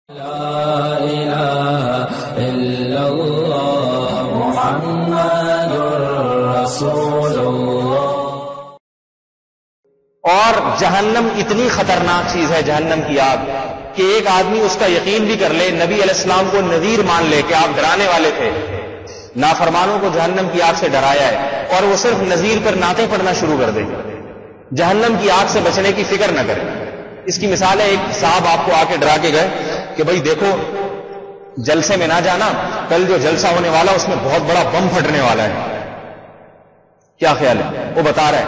لا الہ الا اللہ محمد رسول اللہ۔ اور جہنم اتنی خطرناک چیز ہے، جہنم کی آگ، کہ ایک آدمی اس کا یقین بھی کر لے، نبی علیہ السلام کو نذیر مان لے کہ آپ ڈرانے والے تھے، نافرمانوں کو جہنم کی آگ سے ڈرایا ہے، اور وہ صرف نذیر پر نعتیں پڑھنا شروع کر دے، جہنم کی آگ سے بچنے کی فکر نہ کرے۔ اس کی مثال ہے، ایک صاحب آپ کو آ کے ڈرا کے گئے کہ بھائی دیکھو جلسے میں نہ جانا، کل جو جلسہ ہونے والا اس میں بہت بڑا بم پھٹنے والا ہے، کیا خیال ہے؟ وہ بتا رہا ہے،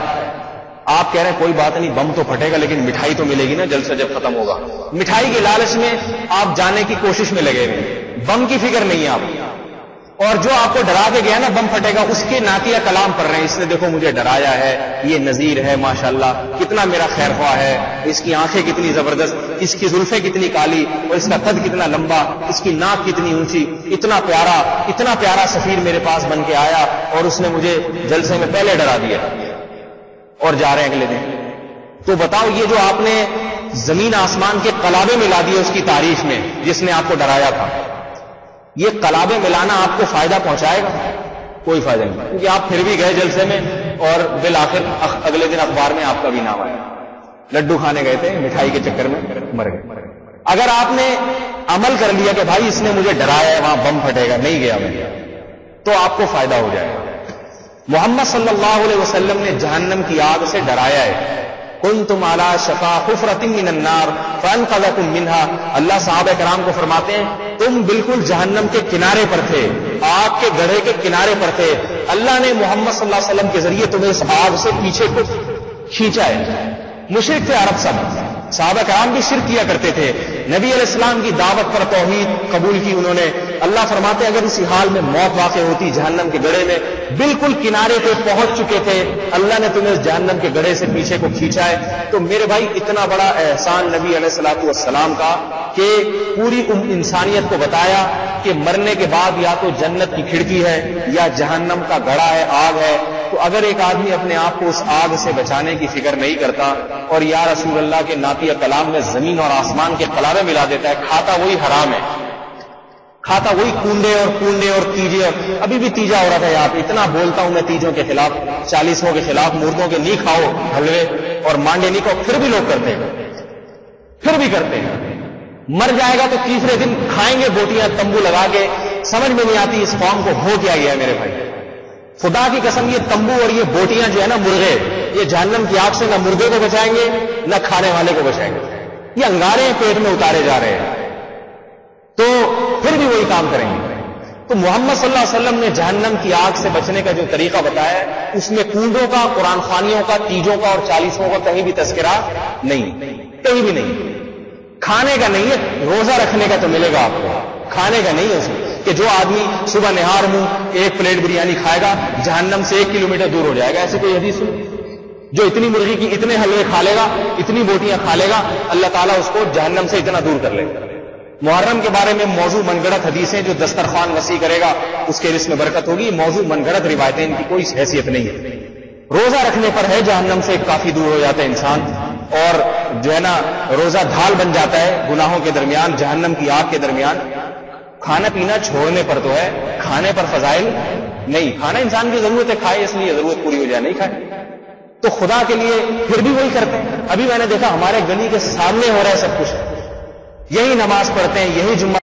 آپ کہہ رہے ہیں کوئی بات نہیں، بم تو پھٹے گا لیکن مٹھائی تو ملے گی نا جلسہ جب ختم ہوگا۔ مٹھائی کے لالچ میں آپ جانے کی کوشش میں لگے ہوئے، بم کی فکر نہیں ہے آپ، اور جو آپ کو ڈرا کے گیا نا بم پھٹے گا، اس کے نعتیہ کلام پڑھ رہے ہیں، اس نے دیکھو مجھے ڈرایا ہے، یہ نذیر ہے، ماشاءاللہ کتنا میرا خیر خواہ ہے، اس کی آنکھیں کتنی زبردست، اس کی زلفیں کتنی کالی، اور اس کا قد کتنا لمبا، اس کی ناک کتنی اونچی، اتنا پیارا سفیر میرے پاس بن کے آیا، اور اس نے مجھے جلسے میں پہلے ڈرا دیا، اور جا رہے ہیں اگلے دن۔ تو بتاؤ یہ جو آپ نے زمین آسمان کے قلابے ملا دیے اس کی تعریف میں، جس نے آپ کو ڈرایا تھا، یہ قلابے ملانا آپ کو فائدہ پہنچائے گا؟ کوئی فائدہ نہیں، کیونکہ آپ پھر بھی گئے جلسے میں، اور بالآخر اگلے دن اخبار میں آپ کا بھی نام آیا، لڈو کھانے گئے تھے، مٹھائی کے چکر میں مر گئے۔ اگر آپ نے عمل کر لیا کہ بھائی اس نے مجھے ڈرایا ہے، وہاں بم پھٹے گا، نہیں گیا میں، تو آپ کو فائدہ ہو جائے گا۔ محمد صلی اللہ علیہ وسلم نے جہنم کی آگ سے ڈرایا ہے، کنتم علی شفا حفرۃ من النار فانقذکم منها۔ اللہ صحابہ کرام کو فرماتے ہیں تم بالکل جہنم کے کنارے پر تھے، آگ کے گڑھے کے کنارے پر تھے، اللہ نے محمد صلی اللہ علیہ وسلم کے ذریعے تمہیں اس آگ سے پیچھے کو کھینچا ہے۔ مشرک تھے عرب سب، صحابہ کرام بھی شرک کیا کرتے تھے، نبی علیہ السلام کی دعوت پر توحید قبول کی انہوں نے۔ اللہ فرماتے اگر اسی حال میں موت واقع ہوتی جہنم کے گڑھے میں، بالکل کنارے پہ پہنچ چکے تھے، اللہ نے تمہیں اس جہنم کے گڑھے سے پیچھے کو کھینچا ہے۔ تو میرے بھائی اتنا بڑا احسان نبی علیہ الصلوۃ والسلام کا کہ پوری انسانیت کو بتایا کہ مرنے کے بعد یا تو جنت کی کھڑکی ہے یا جہنم کا گڑھا ہے، آگ ہے۔ تو اگر ایک آدمی اپنے آپ کو اس آگ سے بچانے کی فکر نہیں کرتا، اور یا رسول اللہ کے نعتیہ کلام میں زمین اور آسمان کے قلابے ملا دیتا ہے، کھاتا وہی حرام ہے، کھاتا وہی کنڈے اور تیجے۔ ابھی بھی تیجا ہو رہا تھا یہاں پہ، اتنا بولتا ہوں میں تیجوں کے خلاف، چالیسوں کے خلاف، مردوں کے نہیں کھاؤ حلوے اور مانڈے نہیں کھاؤ، پھر بھی لوگ کرتے ہیں، پھر بھی کرتے ہیں۔ مر جائے گا تو تیسرے دن کھائیں گے بوٹیاں تمبو لگا کے، سمجھ میں نہیں آتی اس قوم کو ہو کیا گیا ہے میرے بھائی۔ خدا کی قسم یہ تمبو اور یہ بوٹیاں جو ہے نا، مرغے، یہ جہنم کی آگ سے نہ مردے کو بچائیں گے نہ کھانے والے کو بچائیں گے، یہ انگارے پیٹ میں اتارے جا رہے ہیں، تو پھر بھی وہی کام کریں گے۔ تو محمد صلی اللہ علیہ وسلم نے جہنم کی آگ سے بچنے کا جو طریقہ بتایا ہے، اس میں کنڈوں کا، قرآن خوانیوں کا، تیجوں کا اور چالیسوں کا کہیں بھی تذکرہ نہیں، کہیں بھی نہیں۔ کھانے کا نہیں ہے، روزہ رکھنے کا تو ملے گا آپ کو، کھانے کا نہیں ہے اس میں، کہ جو آدمی صبح نہار منہ ایک پلیٹ بریانی کھائے گا جہنم سے 1 کلومیٹر دور ہو جائے گا، ایسی کوئی حدیث نہیں۔ جو اتنی مرغی کی اتنے حلوے کھا لے گا، اتنی بوٹیاں کھا لے گا، اللہ تعالیٰ اس کو جہنم سے اتنا دور کر لے گا۔ محرم کے بارے میں موضوع من گڑت حدیثیں، جو دسترخوان وسیع کرے گا اس کے رزق میں برکت ہوگی، موضوع من گڑت روایتیں، ان کی کوئی حیثیت نہیں ہے۔ روزہ رکھنے پر ہے جہنم سے کافی دور ہو جاتا ہے انسان، اور جو ہے نا روزہ ڈھال بن جاتا ہے گناہوں کے درمیان، جہنم کی آگ کے درمیان۔ کھانا پینا چھوڑنے پر تو ہے، کھانے پر فضائل نہیں۔ کھانا انسان کی ضرورت ہے، کھائے اس لیے ضرورت پوری ہو جائے، نہیں کھائے تو خدا کے لیے پھر بھی وہی کرتے ہیں۔ ابھی میں نے دیکھا ہمارے گلی کے سامنے ہو رہا ہے سب کچھ، یہی نماز پڑھتے ہیں، یہی جمعہ